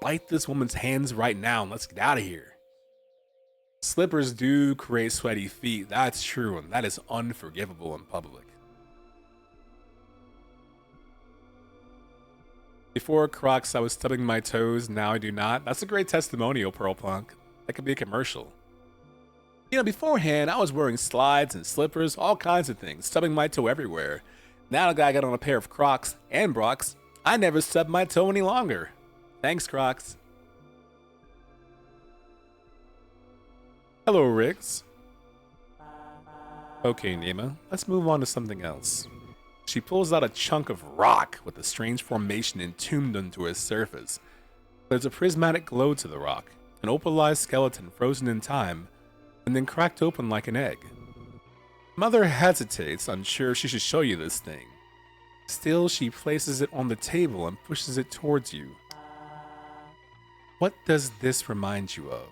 Bite this woman's hands right now and let's get out of here. Slippers do create sweaty feet, that's true, and that is unforgivable in public. Before Crocs, I was stubbing my toes, now I do not. That's a great testimonial, Pearl Punk. That could be a commercial. You know, beforehand, I was wearing slides and slippers, all kinds of things, stubbing my toe everywhere. Now that I got on a pair of Crocs and Brocs, I never stub my toe any longer. Thanks, Crocs. Hello, Riggs. Okay, Nima, let's move on to something else. She pulls out a chunk of rock with a strange formation entombed into its surface. There's a prismatic glow to the rock, an opalized skeleton frozen in time, and then cracked open like an egg. Mother hesitates, unsure if she should show you this thing. Still, she places it on the table and pushes it towards you. What does this remind you of?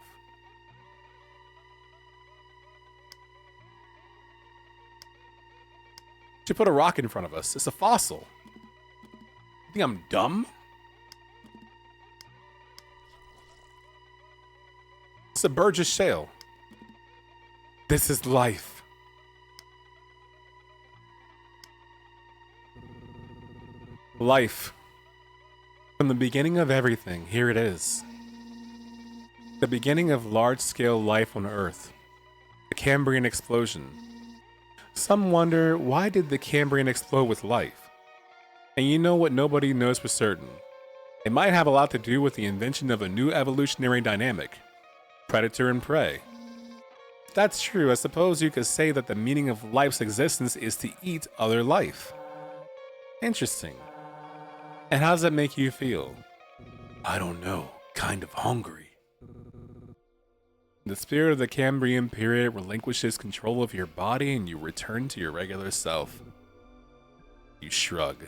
She put a rock in front of us. It's a fossil. You think I'm dumb? It's a Burgess shale. This is life. Life. From the beginning of everything, here it is. The beginning of large-scale life on Earth. The Cambrian explosion. Some wonder, why did the Cambrian explode with life? And you know what nobody knows for certain. It might have a lot to do with the invention of a new evolutionary dynamic. Predator and prey. If that's true, I suppose you could say that the meaning of life's existence is to eat other life. Interesting. And how does that make you feel? I don't know, kind of hungry. The spirit of the Cambrian period relinquishes control of your body and you return to your regular self. You shrug.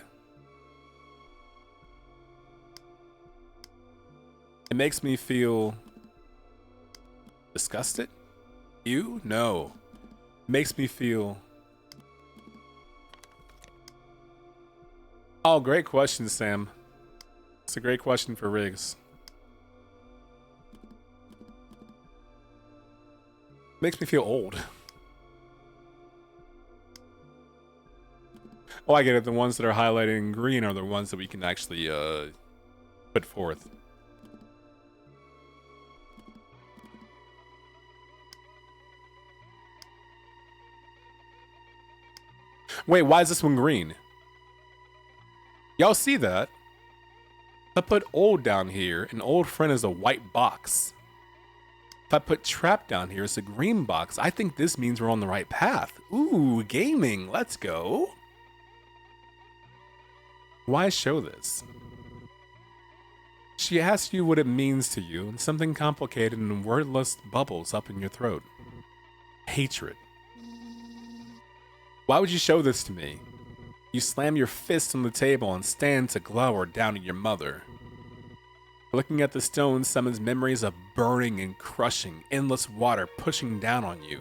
It makes me feel disgusted. You? No. It makes me feel... Oh, great question, Sam. It's a great question for Riggs. Makes me feel old. Oh, I get it. The ones that are highlighted in green are the ones that we can actually put forth. Wait, why is this one green? Y'all see that? If I put old down here, an old friend is a white box. If I put trap down here, it's a green box. I think this means we're on the right path. Ooh, gaming. Let's go. Why show this? She asks you what it means to you, and something complicated and wordless bubbles up in your throat. Hatred. Why would you show this to me? You slam your fist on the table and stand to glower down at your mother. Looking at the stone summons memories of burning and crushing, endless water pushing down on you.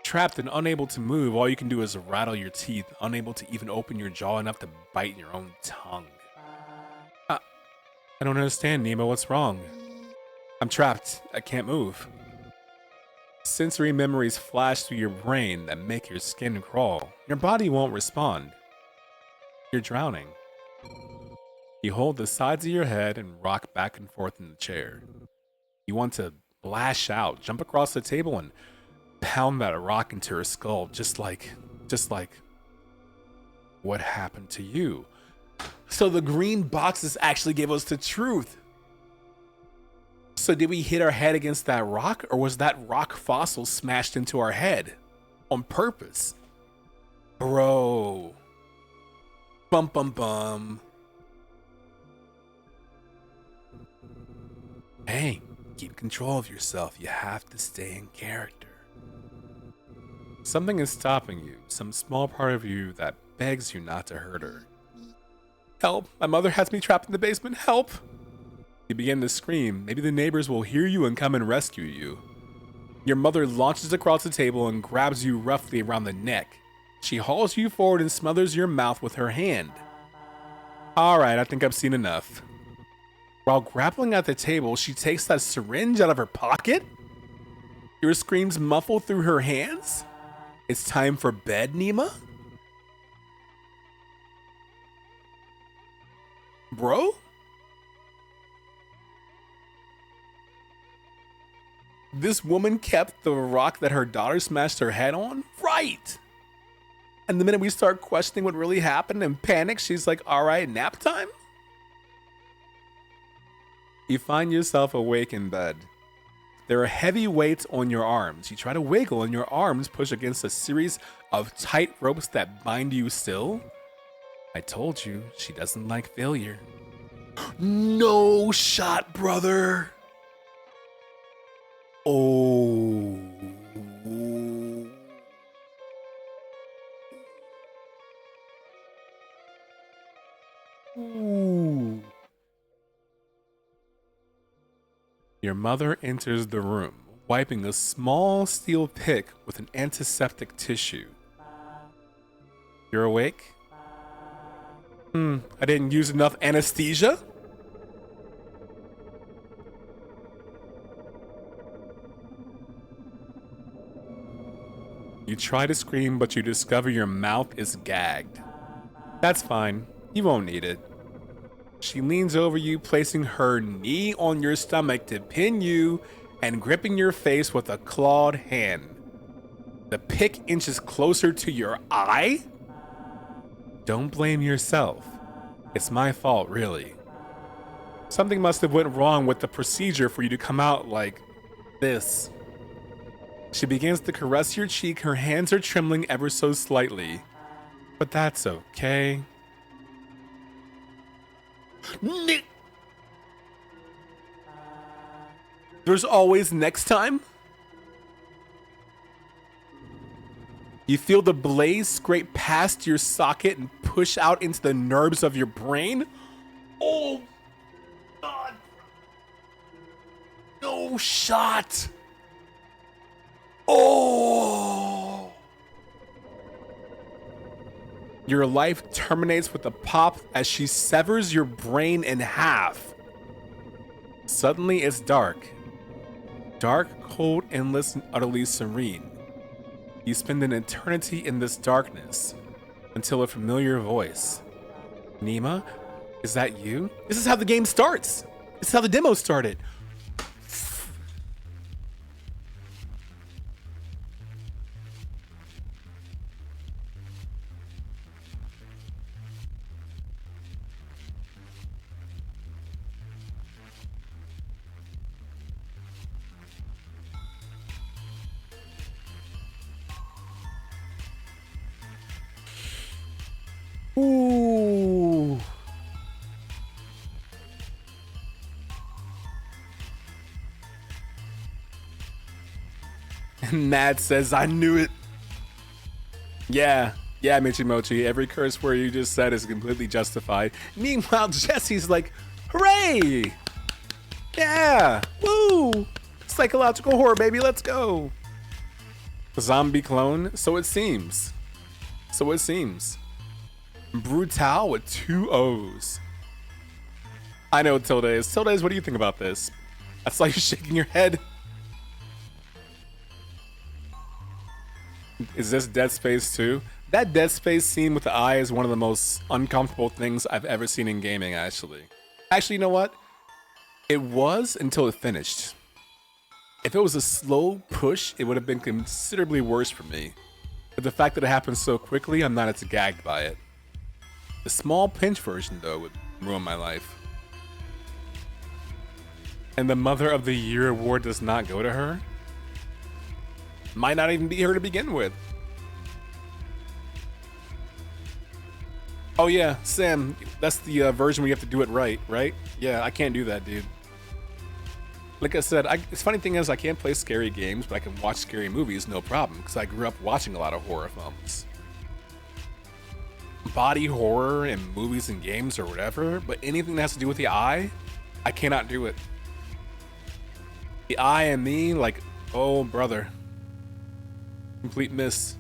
Trapped and unable to move, all you can do is rattle your teeth, unable to even open your jaw enough to bite your own tongue. I don't understand, Nima. What's wrong? I'm trapped. I can't move. Sensory memories flash through your brain that make your skin crawl. Your body won't respond. You're drowning. You hold the sides of your head and rock back and forth in the chair. You want to lash out, jump across the table, and pound that rock into her skull, just like, what happened to you? So the green boxes actually gave us the truth. So did we hit our head against that rock, or was that rock fossil smashed into our head on purpose? Bro. Bum bum bum. Hey, keep control of yourself. You have to stay in character. Something is stopping you, some small part of you that begs you not to hurt her. Help! My mother has me trapped in the basement. Help! You begin to scream. Maybe the neighbors will hear you and come and rescue you. Your mother launches across the table and grabs you roughly around the neck. She hauls you forward and smothers your mouth with her hand. Alright, I think I've seen enough. While grappling at the table, she takes that syringe out of her pocket. Your screams muffle through her hands. It's time for bed, Nima? Bro? This woman kept the rock that her daughter smashed her head on? Right! And the minute we start questioning what really happened and panic, she's like, alright, nap time? You find yourself awake in bed. There are heavy weights on your arms. You try to wiggle and your arms push against a series of tight ropes that bind you still. I told you, she doesn't like failure. No shot, brother. Oh. Ooh. Your mother enters the room, wiping a small steel pick with an antiseptic tissue. You're awake? I didn't use enough anesthesia? You try to scream, but you discover your mouth is gagged. That's fine. You won't need it. She leans over you, placing her knee on your stomach to pin you and gripping your face with a clawed hand. The pick inches closer to your eye? Don't blame yourself. It's my fault, really. Something must have went wrong with the procedure for you to come out like this. She begins to caress your cheek. Her hands are trembling ever so slightly. But that's okay. There's always next time. You feel the blaze scrape past your socket and push out into the nerves of your brain. Oh, God. shot. Oh. Your life terminates with a pop as she severs your brain in half. Suddenly it's dark. Dark, cold, endless, and utterly serene. You spend an eternity in this darkness until a familiar voice. Nima, is that you? This is how the game starts. This is how the demo started. Ooh. And Matt says, I knew it. Yeah, Michimochi. Every curse word you just said is completely justified. Meanwhile, Jesse's like, hooray! Yeah, woo! Psychological horror, baby, let's go. Zombie clone, so it seems. Brutal with 2 O's. I know Tilde is. Tilde, what do you think about this? I saw you shaking your head. Is this Dead Space 2? That Dead Space scene with the eye is one of the most uncomfortable things I've ever seen in gaming, actually. Actually, you know what? It was until it finished. If it was a slow push, it would have been considerably worse for me. But the fact that it happened so quickly, I'm not as gagged by it. The small pinch version, though, would ruin my life. And the Mother of the Year award does not go to her? Might not even be her to begin with. Oh yeah, Sam, that's the version where you have to do it right? Yeah, I can't do that, dude. Like I said, it's funny thing is I can't play scary games, but I can watch scary movies, no problem, because I grew up watching a lot of horror films. Body horror in movies and games or whatever, but anything that has to do with the eye, I cannot do it. The eye and me, like, oh brother. Complete miss.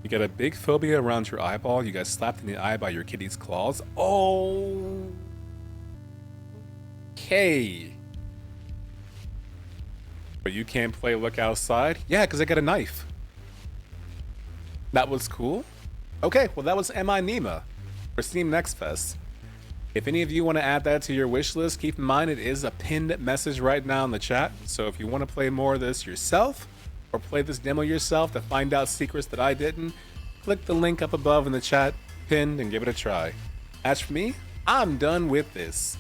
You got a big phobia around your eyeball. You got slapped in the eye by your kitty's claws. Oh. Okay. But you can't play Look Outside? Yeah, because I got a knife. That was cool. Okay, well that was I Nima for Steam Next Fest. If any of you want to add that to your wish list, keep in mind it is a pinned message right now in the chat. So if you want to play more of this yourself, or play this demo yourself to find out secrets that I didn't, click the link up above in the chat, pinned, and give it a try. As for me, I'm done with this.